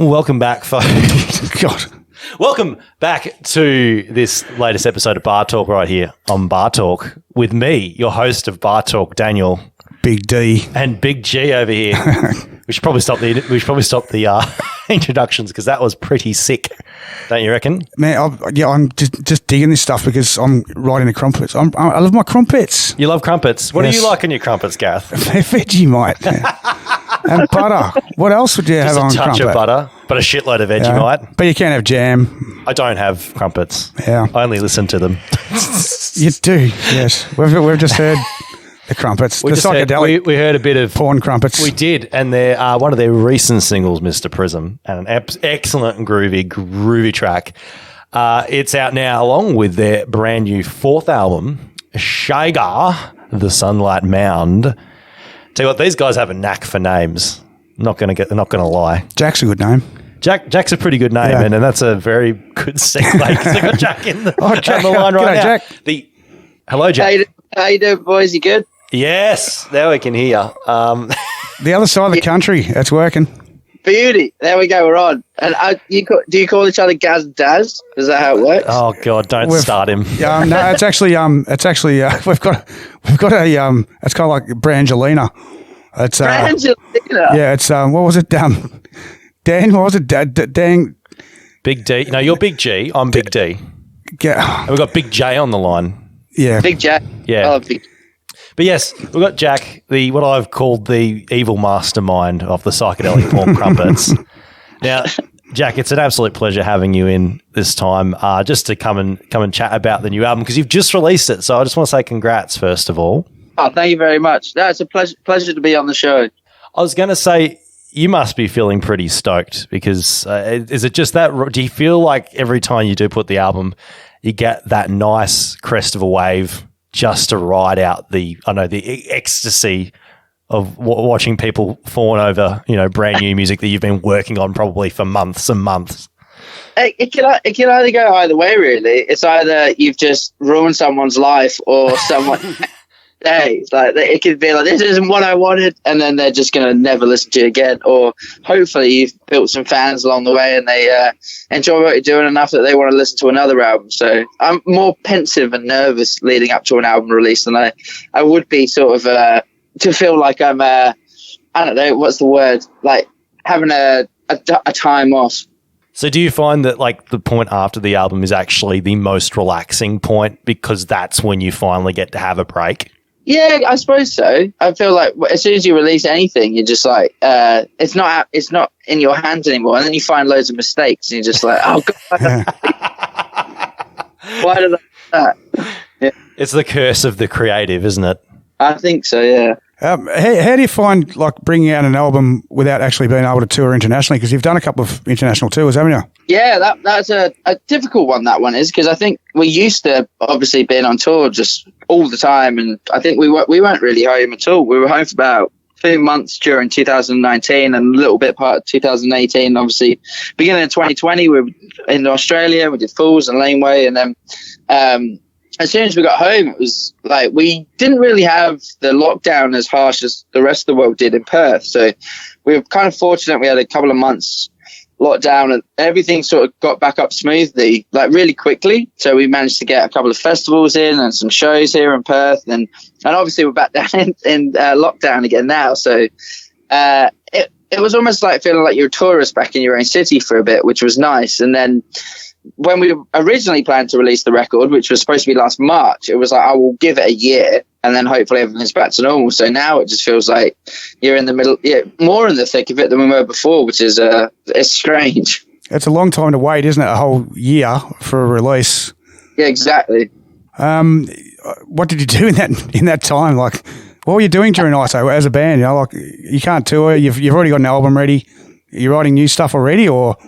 Welcome back, folks. God. Welcome back to this latest episode of Bar Talk right here on Bar Talk with me, your host of Bar Talk, Daniel. Big D. And Big G over here. We should probably stop the introductions because that was pretty sick, don't you reckon? Man, I'm just digging this stuff because I'm writing the crumpets. I love my crumpets. You love crumpets. What do you like in your crumpets, Gareth? Vegemite. And butter. What else would you have on crumpet? Just a touch of butter, but a shitload of Vegemite. But you can't have jam. I don't have crumpets. Yeah. I only listen to them. You do, yes. We've just heard the crumpets. We heard a bit of porn crumpets. We did, and they're one of their recent singles, Mr. Prism, and an excellent and groovy track. It's out now along with their brand new fourth album, SHYGA, The Sunlight Mound. Tell you what, these guys have a knack for names. Not gonna lie. Jack's a good name. Jack's a pretty good name, yeah. And that's a very good segue because they've got Jack on the line right now. Jack. Hello, Jack. How you doing, boys? You good? Yes, now we can hear. The other side of the country, that's working. Beauty. There we go. We're on. And do you call each other Gaz and Daz? Is that how it works? Oh God, don't start him. No, it's actually we've got a it's kind of like Brangelina. It's Brangelina. Yeah, it's what was it? Dan, what was it? Dan. Big D. No, you're Big G. I'm Big D. Yeah. And we've got Big J on the line. Yeah. Big Jack. Yeah. Oh, Big. But yes, we've got Jack, what I've called the evil mastermind of the Psychedelic Porn Crumpets. Now, Jack, it's an absolute pleasure having you in this time, just to come and chat about the new album because you've just released it. So I just want to say congrats first of all. Oh, thank you very much. No, it's a pleasure to be on the show. I was going to say you must be feeling pretty stoked because is it just that? Do you feel like every time you do put the album, you get that nice crest of a wave? Just to ride out the ecstasy of watching people fawn over, brand new music that you've been working on probably for months and months. It can either go either way, really. It's either you've just ruined someone's life or someone. Days like it could be like this isn't what I wanted, and then they're just gonna never listen to you again. Or hopefully you've built some fans along the way, and they enjoy what you're doing enough that they want to listen to another album. So I'm more pensive and nervous leading up to an album release than I would be sort of to feel like I'm I don't know what's the word, like having a time off. So do you find that like the point after the album is actually the most relaxing point because that's when you finally get to have a break? Yeah, I suppose so. I feel like as soon as you release anything, you're just like, it's not in your hands anymore. And then you find loads of mistakes and you're just like, oh, God. Why did I do that? Yeah. It's the curse of the creative, isn't it? I think so, yeah. How do you find like bringing out an album without actually being able to tour internationally? Because you've done a couple of international tours, haven't you? Yeah, that's a difficult one, that one is, because I think we used to obviously being on tour just all the time, and I think we weren't really home at all. We were home for about 2 months during 2019 and a little bit part of 2018. Obviously, beginning of 2020, we were in Australia, we did Fools and Laneway, and then as soon as we got home, it was like we didn't really have the lockdown as harsh as the rest of the world did in Perth. So we were kind of fortunate. We had a couple of months lockdown and everything sort of got back up smoothly, like really quickly. So we managed to get a couple of festivals in and some shows here in Perth. And obviously we're back down in lockdown again now. So it was almost like feeling like you're a tourist back in your own city for a bit, which was nice. And then when we originally planned to release the record, which was supposed to be last March, it was like, I will give it a year and then hopefully everything's back to normal. So now it just feels like you're in the middle, more in the thick of it than we were before, which is it's strange. It's a long time to wait, isn't it? A whole year for a release. Yeah, exactly. What did you do in that time? Like, what were you doing during ISO as a band? Like you can't tour. You've already got an album ready. You're writing new stuff already, or?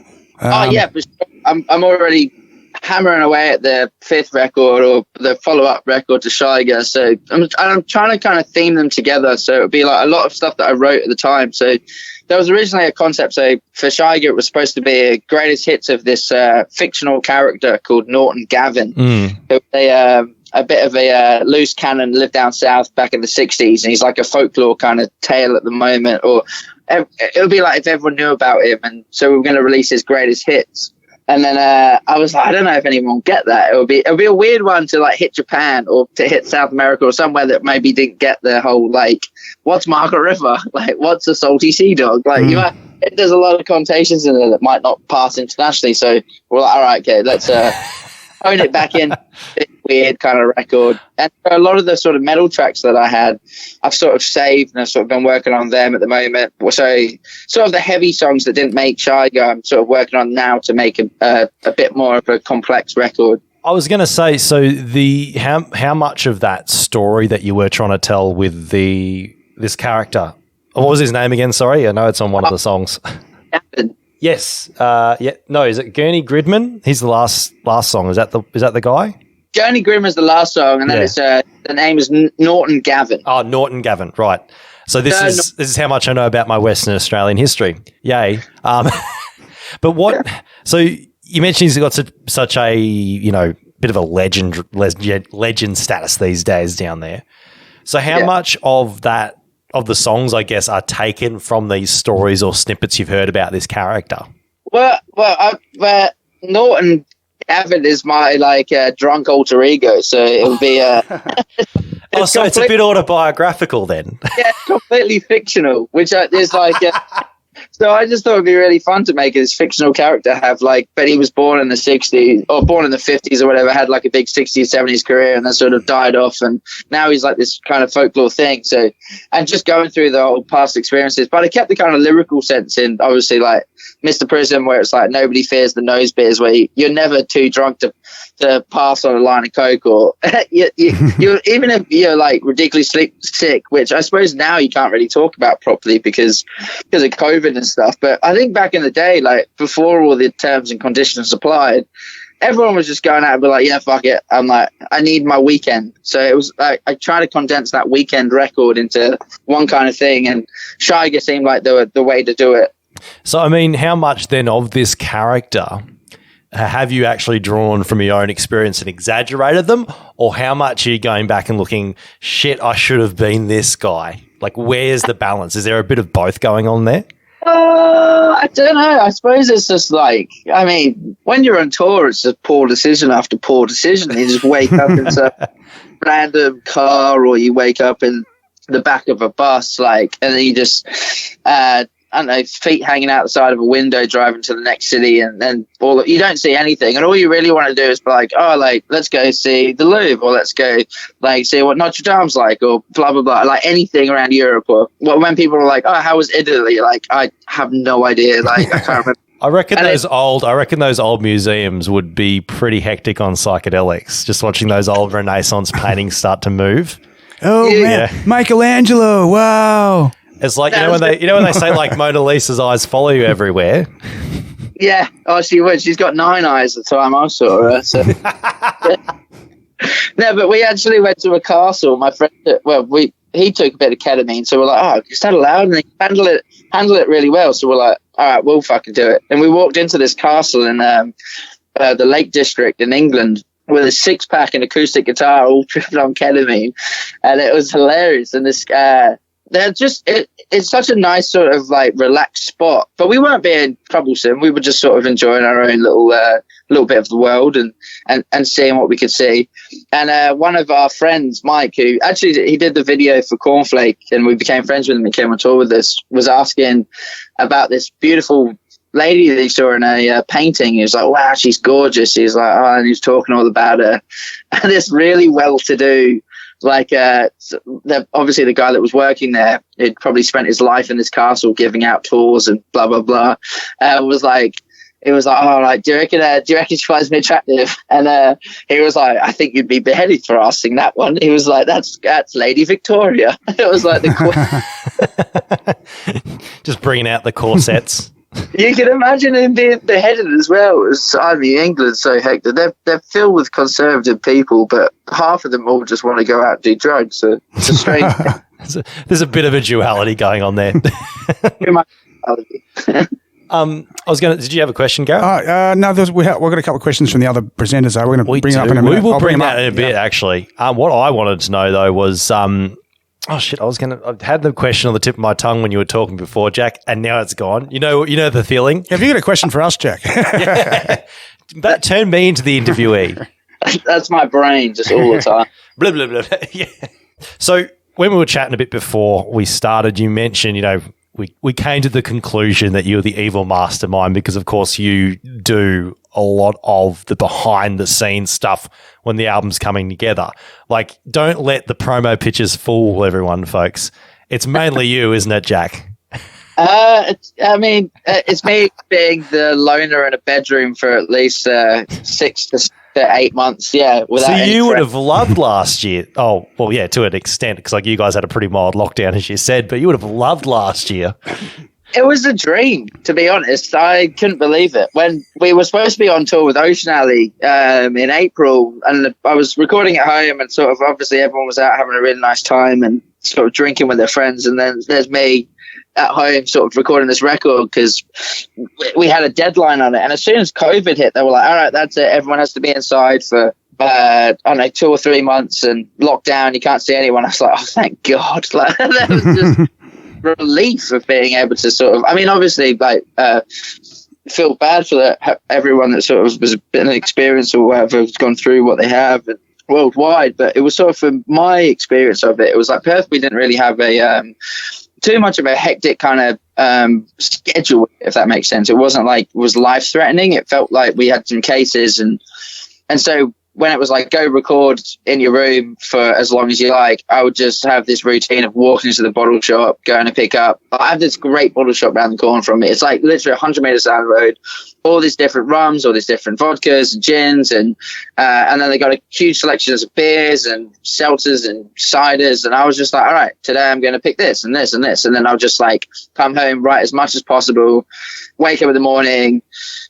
Yeah, for sure. I'm already hammering away at the fifth record or the follow-up record to SHYGA. So I'm trying to kind of theme them together. So it would be like a lot of stuff that I wrote at the time. So there was originally a concept. So for SHYGA, it was supposed to be a greatest hits of this fictional character called Norton Gavin. Who a bit of a loose cannon, lived down south back in the 60s. And he's like a folklore kind of tale at the moment. Or it would be like if everyone knew about him, and so we were going to release his greatest hits. And then I was like, I don't know if anyone will get that. It would be a weird one to like hit Japan or to hit South America or somewhere that maybe didn't get the whole like, what's Margaret River? Like, what's a salty sea dog? Like, there's a lot of connotations in there that might not pass internationally. So we're like, all right, okay, let's own it back in. Weird kind of record. And a lot of the sort of metal tracks that I had, I've sort of saved and I've sort of been working on them at the moment. So sort of the heavy songs that didn't make SHYGA, I'm sort of working on now to make a bit more of a complex record. I was going to say, so how much of that story that you were trying to tell with this character, what was his name again? Sorry, I know it's on one of the songs. Yes. No, is it Gurney Gridman? He's the last song. Is that the guy? Gurney Gridman's the last song, and then it's the name is Norton Gavin. Oh, Norton Gavin, right. So this is how much I know about my Western Australian history. Yay. But what? So you mentioned he's got such a bit of a legend status these days down there. So how much of that of the songs, I guess, are taken from these stories or snippets you've heard about this character? Well, Norton Gavin is my drunk alter ego, so it'll be so it's a bit autobiographical then. Yeah, completely fictional, which is like. So I just thought it'd be really fun to make this fictional character have but he was born in the 60s or born in the 50s or whatever, had like a big 60s, 70s career and then sort of died off. And now he's like this kind of folklore thing. So, and just going through the whole past experiences, but I kept the kind of lyrical sense in, obviously, like Mr. Prism, where it's like nobody fears the nose beers, where you're never too drunk to pass on a line of coke, or you even if you're like ridiculously sick, which I suppose now you can't really talk about properly because of COVID and stuff. But I think back in the day, like before all the terms and conditions applied, everyone was just going out and be like, yeah, fuck it. I'm like, I need my weekend. So it was like, I try to condense that weekend record into one kind of thing, and SHYGA seemed like the way to do it. So, I mean, how much then of this character have you actually drawn from your own experience and exaggerated them? Or how much are you going back and looking, shit, I should have been this guy? Like, where's the balance? Is there a bit of both going on there? I don't know. I suppose it's just like, I mean, when you're on tour, it's just poor decision after poor decision. You just wake up in some random car, or you wake up in the back of a bus, and then you just, I don't know, feet hanging out the side of a window driving to the next city, and then you don't see anything. And all you really want to do is be like, let's go see the Louvre, or let's go see what Notre Dame's like, or blah, blah, blah, like anything around Europe. Or when people are like, oh, how was Italy? Like, I have no idea. Like, I can't remember. I reckon those old museums would be pretty hectic on psychedelics, just watching those old Renaissance paintings start to move. Oh, yeah. Man. Michelangelo, wow. It's like, when they say like Mona Lisa's eyes follow you everywhere. Yeah. Oh, she would. She's got 9 eyes at the time I saw her. So. No, but we actually went to a castle. My friend, he took a bit of ketamine, so we're like, is that allowed? And he handled it really well. So we're like, all right, we'll fucking do it. And we walked into this castle in the Lake District in England with a 6-pack and acoustic guitar, all tripping on ketamine, and it was hilarious. And this it's such a nice sort of like relaxed spot, but we weren't being troublesome. We were just sort of enjoying our own little bit of the world and seeing what we could see. And one of our friends, Mike, who actually he did the video for Cornflake, and we became friends with him and came on tour with us, was asking about this beautiful lady that he saw in a painting. He was like, wow, she's gorgeous. He's like, and he was talking all about her. And this really well-to-do, obviously the guy that was working there, he'd probably spent his life in this castle giving out tours and blah blah blah. It was like, do you reckon she finds me attractive? And he was like, I think you'd be beheaded for asking that one. He was like, that's Lady Victoria. It was like just bringing out the corsets. You can imagine him being beheaded as well. England's so hectic. They're filled with conservative people, but half of them all just want to go out and do drugs. So it's a strange thing. There's a bit of a duality going on there. Did you have a question, Gareth? No, we've got a couple of questions from the other presenters. We're going to bring it up in a minute. We will bring that in a bit, actually. What I wanted to know, though, was Oh shit! I had the question on the tip of my tongue when you were talking before, Jack, and now it's gone. You know the feeling. Have you got a question for us, Jack? Yeah. That turned me into the interviewee. That's my brain just all the time. Blah blah blah. Yeah. So when we were chatting a bit before we started, you mentioned, we came to the conclusion that you're the evil mastermind because, of course, you do a lot of the behind-the-scenes stuff when the album's coming together. Like, don't let the promo pictures fool everyone, folks. It's mainly you, isn't it, Jack? It's me being the loner in a bedroom for at least 6 to 8 months. Yeah. So you would have loved last year. Oh, well, yeah, to an extent, because you guys had a pretty mild lockdown, as you said, but you would have loved last year. It was a dream, to be honest. I couldn't believe it. When we were supposed to be on tour with Ocean Alley in April, and I was recording at home, and sort of obviously everyone was out having a really nice time and sort of drinking with their friends, and then there's me at home sort of recording this record because we had a deadline on it. And as soon as COVID hit, they were like, all right, that's it. Everyone has to be inside for, 2 or 3 months and lockdown. You can't see anyone. I was like, oh, thank God. Like, that was just relief of being able to sort of, obviously, feel bad for everyone that sort of was been an experience or whatever has gone through what they have worldwide. But it was sort of, from my experience of it, it was like Perth, we didn't really have too much of a hectic kind of schedule, if that makes sense. It wasn't like it was life threatening. It felt like we had some cases, and so when it was like, go record in your room for as long as you like, I would just have this routine of walking to the bottle shop, going to pick up. I have this great bottle shop around the corner from me. It's like literally 100 meters down the road, all these different rums, all these different vodkas and gins, and then they got a huge selection of beers and seltzers and ciders. And I was just like, all right, today I'm going to pick this and this and this. And then I'll just like come home, write as much as possible, wake up in the morning,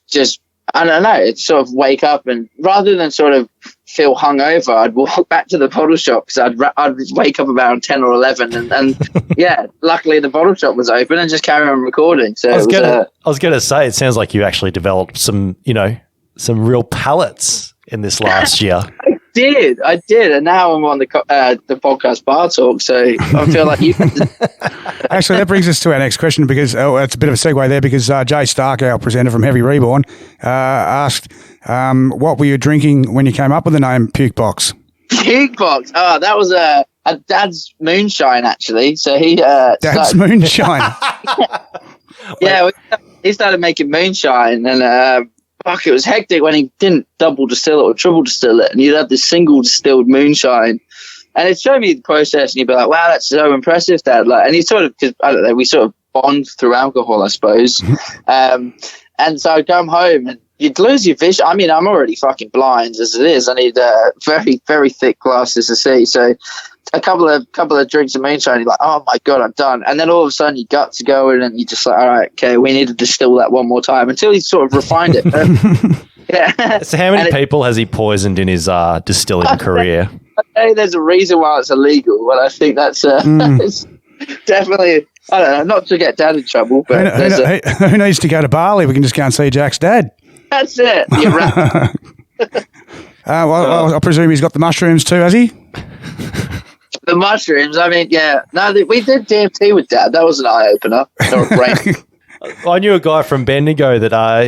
just, I don't know, it's sort of wake up, and rather than sort of feel hungover, I'd walk back to the bottle shop because I'd wake up around 10 or 11 and yeah, luckily the bottle shop was open and just carry on recording. So I was going to say, it sounds like you actually developed some real palettes in this last year. I did, and now I'm on the podcast Bar Talk, so I feel like you. Actually, that brings us to our next question, because it's a bit of a segue there, because Jay Stark, our presenter from Heavy Reborn, asked, what were you drinking when you came up with the name Puke Box? Puke Box. Oh, that was a Dad's moonshine, actually. So he Dad's moonshine. Yeah, he started making moonshine, and it was hectic when he didn't double distill it or triple distill it, and you'd have this single distilled moonshine. And it'd show me the process, and you'd be like, wow, that's so impressive, Dad. Like, and he sort of, because I don't know, we sort of bond through alcohol, I suppose. And so I'd come home and you'd lose your vision. I'm already fucking blind as it is. I need very, very thick glasses to see. So a couple of drinks of moonshine, you're like, oh my God, I'm done. And then all of a sudden your guts are going, and you're just like, all right, okay, we need to distill that one more time, until he sort of refined it. Yeah. So how many people has he poisoned in his distilling career? I there's a reason why it's illegal, but I think that's it's definitely, I don't know, not to get Dad in trouble, but who needs to go to Bali? We can just go and see Jack's dad. That's it. You're right. Well, I presume he's got the mushrooms too, has he? The mushrooms, yeah. No, we did DMT with Dad. That was an eye-opener. I knew a guy from Bendigo that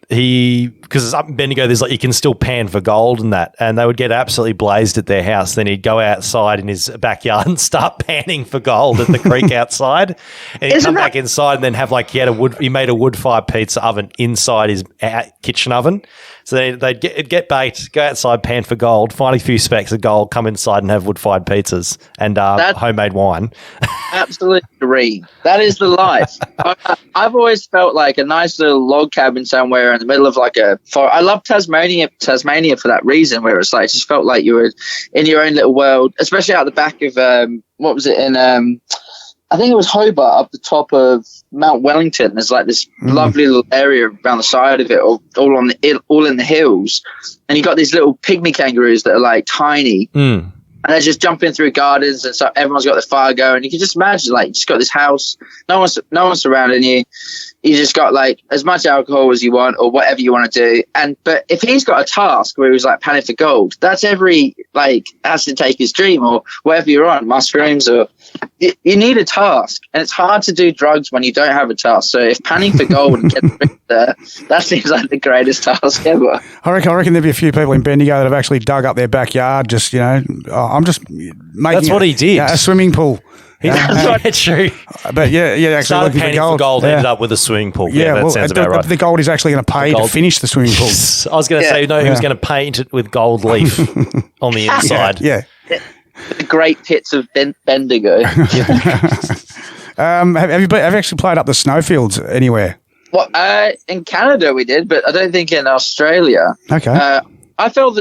he because up in Bendigo there's like, you can still pan for gold and that, and they would get absolutely blazed at their house. Then he'd go outside in his backyard and start panning for gold at the creek outside, and he'd come back inside and then have he made a wood-fired pizza oven inside his kitchen oven. So they'd get baked, go outside, pan for gold, find a few specks of gold, come inside and have wood-fired pizzas and homemade wine. Absolute dream. That is the life. I've always felt like a nice little log cabin somewhere in the middle of like a forest. I love Tasmania for that reason, where it's like, it just felt like you were in your own little world, especially out the back of, what was it, in I think it was Hobart, up the top of Mount Wellington. There's like this lovely little area around the side of it, all in the hills. And you got these little pygmy kangaroos that are like tiny. And they're just jumping through gardens, and so everyone's got their fire going. You can just imagine, like, you just got this house, no one's surrounding you. You just got like as much alcohol as you want, or whatever you want to do. But if he's got a task where he was like panning for gold, that's has to take his dream, or whatever you're on, mushrooms or you need a task, and it's hard to do drugs when you don't have a task. So if panning for gold and getting there, that seems like the greatest task ever. I reckon there'd be a few people in Bendigo that have actually dug up their backyard. Just I'm just making. That's what he did. A swimming pool. That's true. But actually started looking panning for gold, ended up with a swimming pool. Yeah, that sounds about right. The gold is actually going to pay to finish the swimming pool. I was going to say, he was going to paint it with gold leaf on the inside. Yeah. The great pits of Bendigo. Have you actually played up the snowfields anywhere? Well, in Canada we did, but I don't think in Australia. Okay. I fell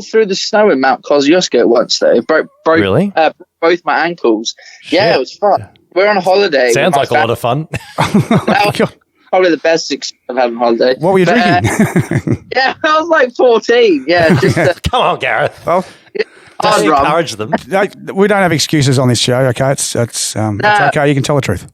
through the snow in Mount Kosciuszko once though. Broke really? Both my ankles. Shit. Yeah, it was fun. We're on a holiday. Sounds like a lot of fun. Probably the best experience I've had on holiday. What were you drinking? Yeah, I was like 14. Yeah, just come on, Gareth. Well, just encourage them. We don't have excuses on this show. Okay, it's okay. You can tell the truth.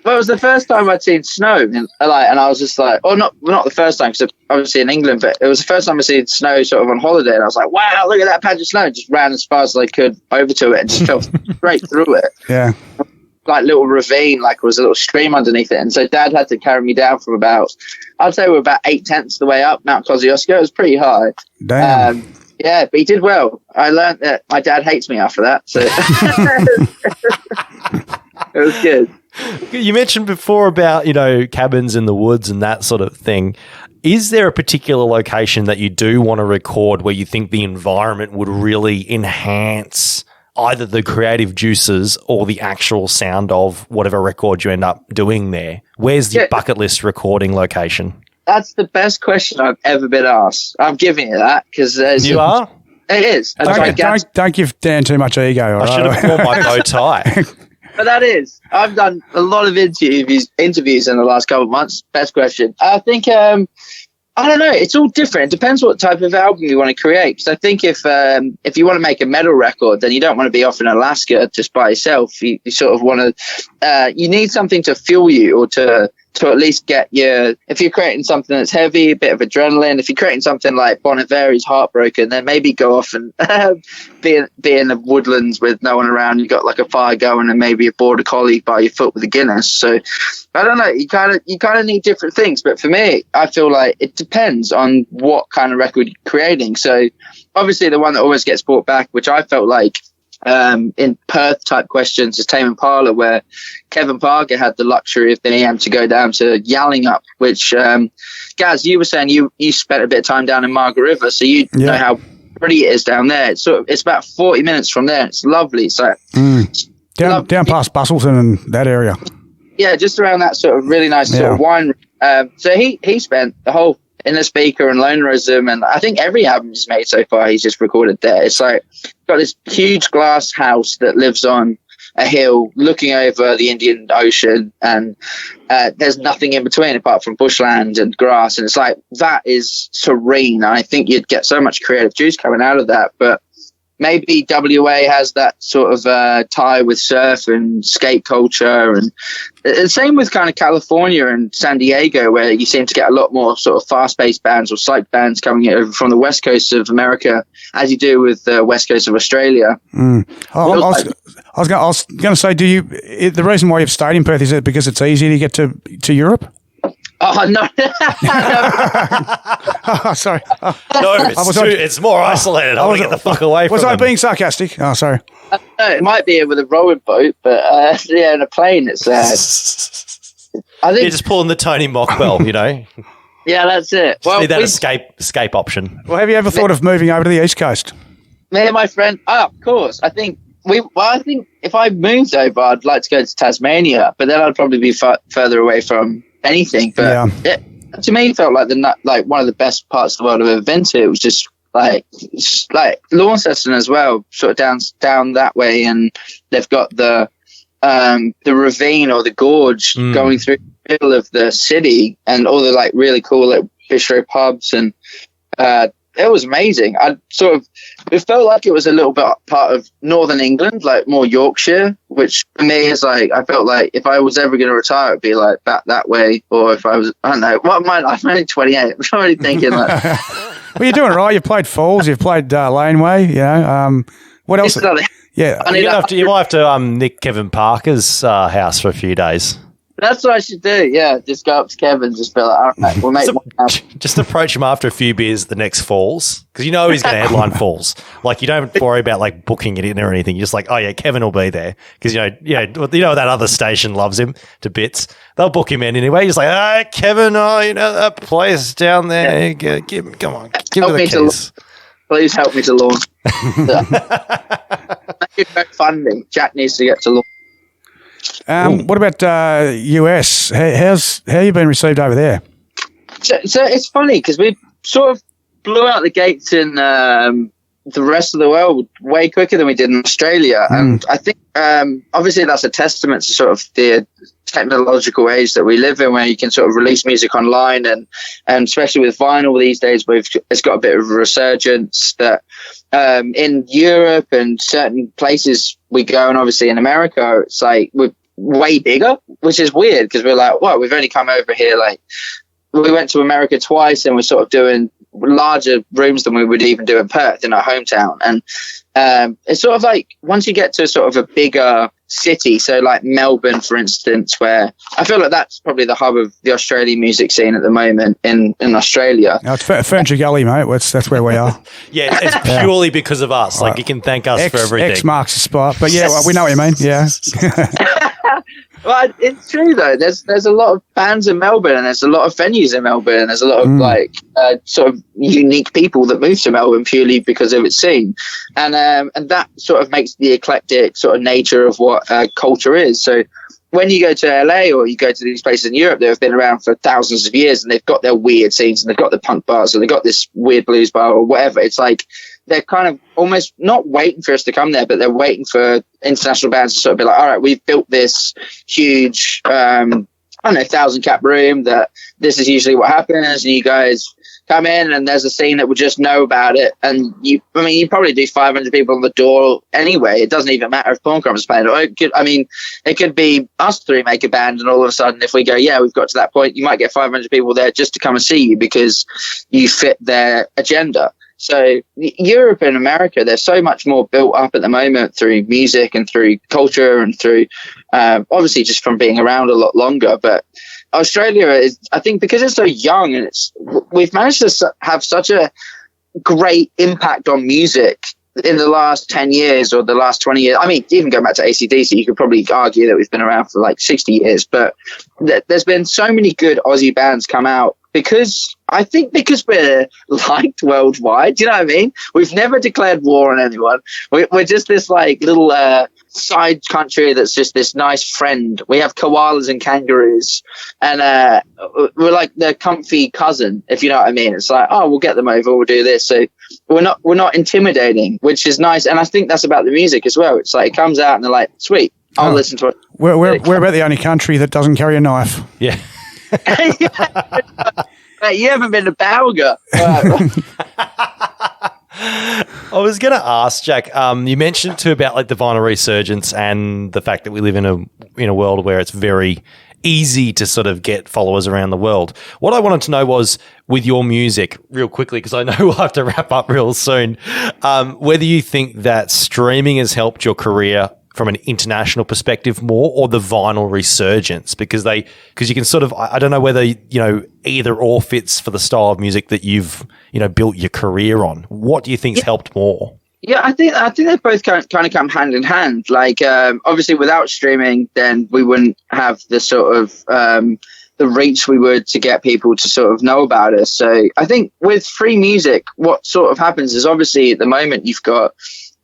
Well, it was the first time I'd seen snow, and I was just like, oh, not the first time, because obviously in England, but it was the first time I seen snow sort of on holiday, and I was like, wow, look at that patch of snow. Just ran as fast as I could over to it and just fell straight through it. Yeah. Like little ravine, like it was a little stream underneath it. And so Dad had to carry me down from I'd say we're about 8/10 the way up Mount Kosciuszko. It was pretty high. Damn. Yeah, but he did well. I learned that my dad hates me after that. So it was good. You mentioned before about, cabins in the woods and that sort of thing. Is there a particular location that you do want to record where you think the environment would really enhance either the creative juices or the actual sound of whatever record you end up doing there? Where's your bucket list recording location? That's the best question I've ever been asked. I'm giving you that because you are. It is. Don't give Dan too much ego. I should have worn my bow tie. But that is. I've done a lot of interviews in the last couple of months. Best question. I think. I don't know. It's all different. It depends what type of album you want to create. Because I think if you want to make a metal record, then you don't want to be off in Alaska just by yourself. You sort of want to. You need something to fuel you, or to at least get your. If you're creating something that's heavy, a bit of adrenaline. If you're creating something like Bon Iveri's Heartbroken, then maybe go off and be in the woodlands with no one around. You got like a fire going and maybe a border collie by your foot with a Guinness. So I don't know. You kind of need different things. But for me, I feel like it depends on what kind of record you're creating. So obviously the one that always gets brought back, which I felt like in Perth type questions, is Tame Impala, where Kevin Parker had the luxury of being able to go down to Yallingup, which Gaz, you were saying you spent a bit of time down in Margaret River, so you know how pretty it is down there. It's about 40 minutes from there. It's lovely. So down past Bustleton and that area. Yeah, just around that sort of really nice sort of wine. So he spent the whole in the speaker and Lonerism, and I think every album he's made so far he's just recorded there. It's like got this huge glass house that lives on a hill looking over the Indian Ocean, and there's nothing in between apart from bushland and grass, and it's like that is serene. I think you'd get so much creative juice coming out of that. But maybe WA has that sort of tie with surf and skate culture, and same with kind of California and San Diego, where you seem to get a lot more sort of fast-paced bands or psych bands coming over from the west coast of America, as you do with the west coast of Australia. I was going to say, the reason why you've stayed in Perth, is it because it's easy to get to Europe? Oh, no. Oh, sorry. No, it's more isolated. I want to get the fuck away from Was I them. being sarcastic? Oh, sorry. No, it might be with a rowing boat, but in a plane, it's. I think you're just pulling the Tony Mockbell, Yeah, that's it. Well, need that escape option. Well, have you ever thought of moving over to the East Coast? Me and my friend. Oh, of course. I think if I moved over, I'd like to go to Tasmania, but then I'd probably be further away from anything. But it, to me, it felt like one of the best parts of the world I've ever been to. It was just like Launceston as well, sort of down that way, and they've got the ravine or the gorge going through the middle of the city, and all the like really cool like bistro pubs, and it was amazing. It felt like it was a little bit part of Northern England, like more Yorkshire, which for me is like, I felt like if I was ever going to retire, it'd be like back that way. Or if I was, I don't know, what my life, I'm only 28. I'm already thinking like. Well, you're doing it right. You've played Falls, you've played Laneway, what else? Yeah. You might have to nick Kevin Parker's house for a few days. That's what I should do. Yeah, just go up to Kevin and just be like, all right, we'll make one now. Just approach him after a few beers at the next Falls, because you know he's going to headline Falls. Like, you don't worry about like booking it in or anything. You're just like, oh yeah, Kevin will be there, because you know that other station loves him to bits. They'll book him in anyway. He's like, oh Kevin, that place down there. Yeah. Give me the keys. Please help me to launch. Funding. Jack needs to get to launch. What about US? How you been received over there? So it's funny because we sort of blew out the gates in the rest of the world way quicker than we did in Australia. And I think obviously that's a testament to sort of the technological age that we live in, where you can sort of release music online, and especially with vinyl these days, it's got a bit of a resurgence that in Europe and certain places we go, and obviously in America, it's like we're way bigger, which is weird because we're like, well, we've only come over here, like we went to America twice and we're sort of doing larger rooms than we would even do in Perth, in our hometown. And it's sort of like once you get to sort of a bigger city, so like Melbourne, for instance, where I feel like that's probably the hub of the Australian music scene at the moment in Australia. No, it's Furniture Gully, mate. That's where we are. Yeah, it's purely because of us. Like, you can thank us for everything. X marks the spot. But yeah, we know what you mean. Yeah. Well, it's true though. There's a lot of bands in Melbourne, and there's a lot of venues in Melbourne, and there's a lot of sort of unique people that move to Melbourne purely because of its scene, and that sort of makes the eclectic sort of nature of what culture is. So when you go to LA or you go to these places in Europe that have been around for thousands of years, and they've got their weird scenes, and they've got the punk bars, or they've got this weird blues bar or whatever, it's like they're kind of almost not waiting for us to come there, but they're waiting for international bands to sort of be like, all right, we've built this huge, 1,000-cap room that this is usually what happens, and you guys come in and there's a scene that will just know about it. And you probably do 500 people on the door anyway. It doesn't even matter if Porn Crumpets playing. Or it could be us three make a band, and all of a sudden, if we go, yeah, we've got to that point, you might get 500 people there just to come and see you because you fit their agenda. So Europe and America, they're so much more built up at the moment through music and through culture and through obviously just from being around a lot longer. But Australia is, I think, because it's so young, and we've managed to have such a great impact on music in the last 10 years or the last 20 years. I mean, even going back to AC/DC, you could probably argue that we've been around for like 60 years, but there's been so many good Aussie bands come out because we're liked worldwide. Do you know what I mean? We've never declared war on anyone. We're just this like little side country that's just this nice friend. We have koalas and kangaroos, and we're like their comfy cousin, if you know what I mean. It's like, oh, we'll get them over, we'll do this. So we're not intimidating, which is nice. And I think that's about the music as well. It's like it comes out and they're like, sweet, I'll listen to it. We're about the only country that doesn't carry a knife. Yeah. Mate, you haven't been to Bauga. I was going to ask, Jack, you mentioned too about like the vinyl resurgence and the fact that we live in a world where it's very easy to sort of get followers around the world. What I wanted to know was, with your music, real quickly, because I know we'll have to wrap up real soon, whether you think that streaming has helped your career from an international perspective more, or the vinyl resurgence, because you can sort of, I don't know whether, either or fits for the style of music that you've, built your career on. What do you think's helped more? Yeah, I think they both kind of come hand in hand. Like, obviously without streaming, then we wouldn't have the sort of, the reach we would to get people to sort of know about us. So I think with free music, what sort of happens is, obviously at the moment you've got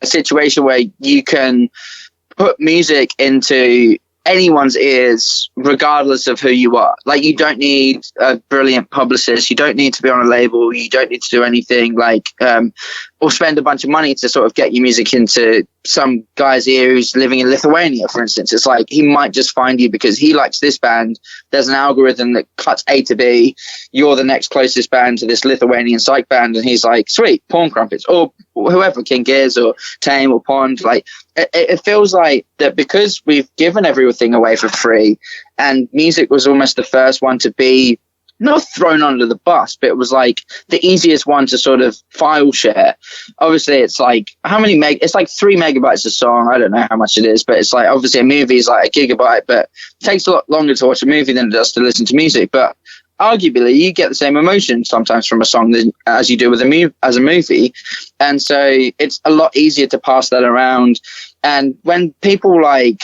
a situation where you can put music into anyone's ears, regardless of who you are. Like, you don't need a brilliant publicist. You don't need to be on a label. You don't need to do anything like, or spend a bunch of money to sort of get your music into some guy's ear who's living in Lithuania, for instance. It's like, he might just find you because he likes this band. There's an algorithm that cuts A to B. You're the next closest band to this Lithuanian psych band. And he's like, sweet, Porn Crumpets, or whoever, King Gears or Tame or Pond. Like, it feels like that because we've given everything away for free, and music was almost the first one to be not thrown under the bus, but it was like the easiest one to sort of file share. Obviously, it's like it's like 3 megabytes a song. I don't know how much it is, but it's like obviously a movie is like a gigabyte, but it takes a lot longer to watch a movie than it does to listen to music. But arguably, you get the same emotion sometimes from a song as you do with as a movie, and so it's a lot easier to pass that around. And when people like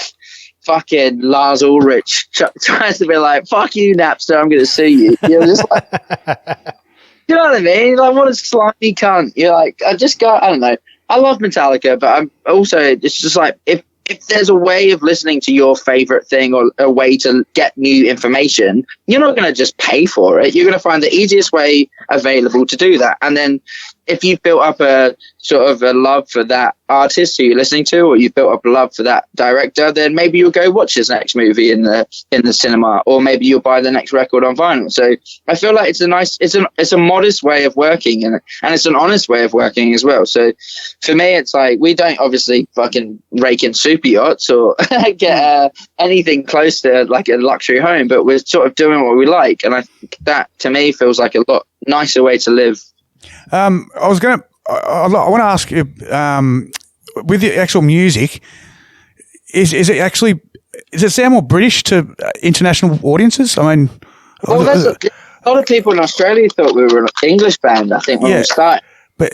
fucking Lars Ulrich tries to be like, fuck you, Napster, I'm going to sue you. You're just like, you know what I mean? Like, what a slimy cunt. You're like, I don't know. I love Metallica, but I'm also, it's just like, if there's a way of listening to your favorite thing or a way to get new information, you're not going to just pay for it. You're going to find the easiest way available to do that. And then if you've built up a sort of a love for that artist who you're listening to, or you've built up a love for that director, then maybe you'll go watch his next movie in the cinema, or maybe you'll buy the next record on vinyl. So I feel like it's a modest way of working, and it's an honest way of working as well. So for me, it's like, we don't obviously fucking rake in super yachts or get anything close to like a luxury home, but we're sort of doing what we like. And I think that to me feels like a lot nicer way to live. I want to ask you, with the actual music, does it sound more British to international audiences? I mean, well, a lot of people in Australia thought we were an English band, I think, when we started. But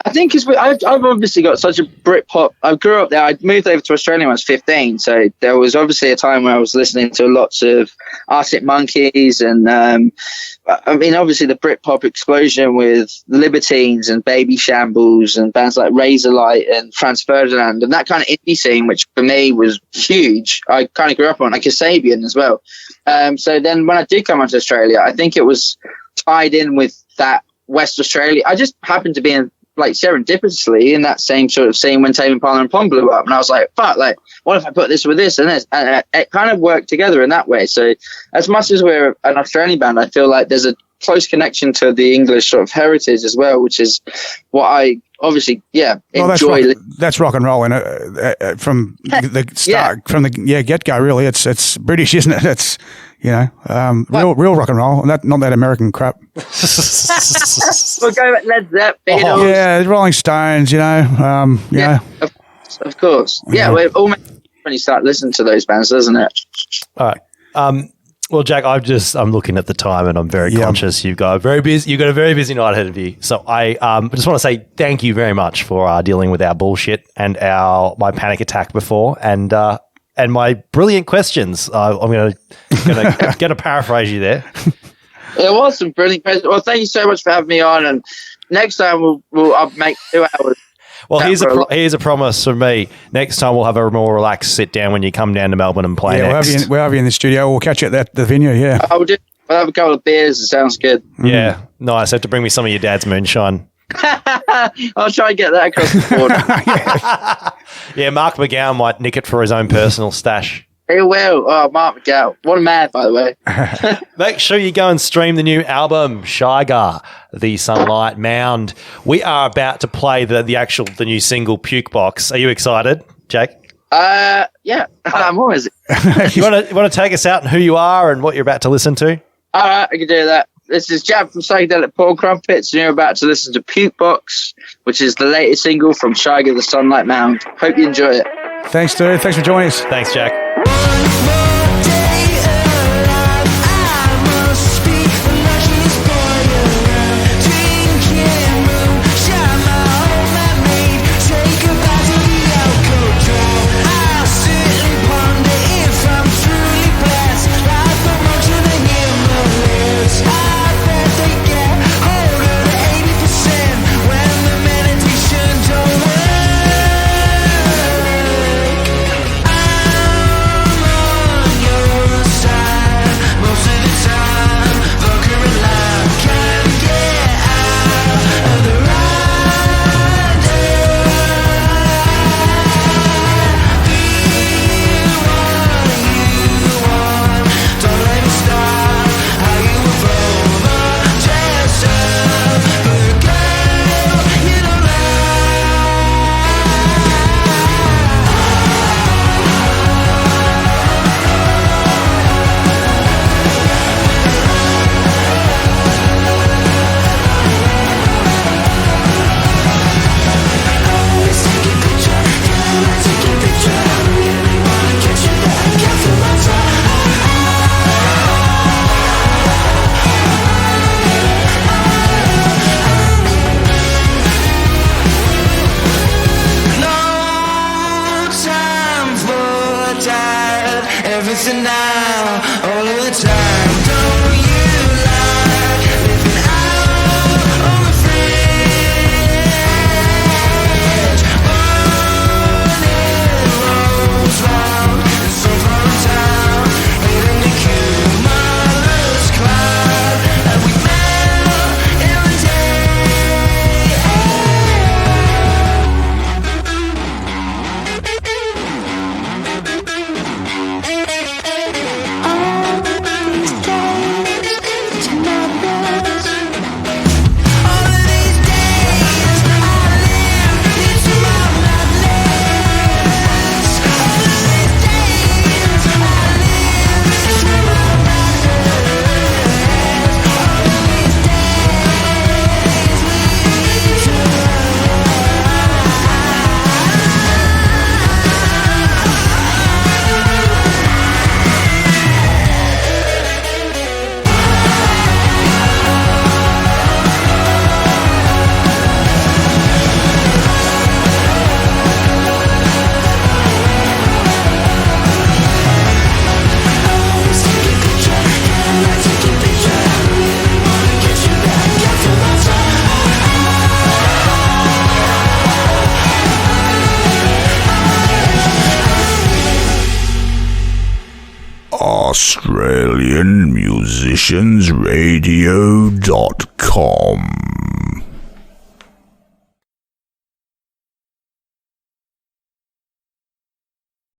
I think because I've obviously got such a Britpop. I grew up there. I moved over to Australia when I was 15, so there was obviously a time where I was listening to lots of Arctic Monkeys, and I mean, obviously the Britpop explosion with Libertines and Baby Shambles and bands like Razorlight and Franz Ferdinand and that kind of indie scene, which for me was huge. I kind of grew up on, like Kasabian as well. So then when I did come out to Australia, I think it was tied in with that West Australia. I just happened to be in, like, serendipitously in that same sort of scene when Tame Impala and Pond blew up, and I was like, fuck, like, what if I put this with this and this? And it kind of worked together in that way. So as much as we're an Australian band, I feel like there's a close connection to the English sort of heritage as well, which is what I obviously enjoy. That's rock and roll, and from the start, from the get go. Really, it's British, isn't it? It's real rock and roll, not that American crap. We'll go with Led Zeppelin. Yeah, Rolling Stones. Of course. Yeah, we're all when you start listening to those bands, doesn't it? All right. Well, Jack, I'm looking at the time, and I'm very conscious you've got a very busy night ahead of you. So I just want to say thank you very much for dealing with our bullshit and my panic attack before, and my brilliant questions. I'm going to paraphrase you there. There was some brilliant questions. Well, thank you so much for having me on, and next time I'll make 2 hours. Well, here's a promise from me. Next time we'll have a more relaxed sit down when you come down to Melbourne and play next. We'll have you in the studio. We'll catch you at the venue, yeah. We'll have a couple of beers. It sounds good. Yeah, nice. Have to bring me some of your dad's moonshine. I'll try and get that across the board. Yeah, Mark McGowan might nick it for his own personal stash. He will. Oh, Mark McGowan. What a man, by the way. Make sure you go and stream the new album, SHYGA, The Sunlight Mound. We are about to play the new single, Puke Box. Are you excited, Jack? Yeah. I'm always. You want to take us out and who you are and what you're about to listen to? All right, I can do that. This is Jab from Psychedelic Porn Crumpets, and you're about to listen to Puke Box, which is the latest single from SHYGA, The Sunlight Mound. Hope you enjoy it. Thanks, dude. Thanks for joining us. Thanks, Jack. wasting now all of the time. Don't you like living out on the fringe? When it rolls round in some foreign town, heading to cumulus cloud, and we melt in the day. AustralianMusiciansRadio.com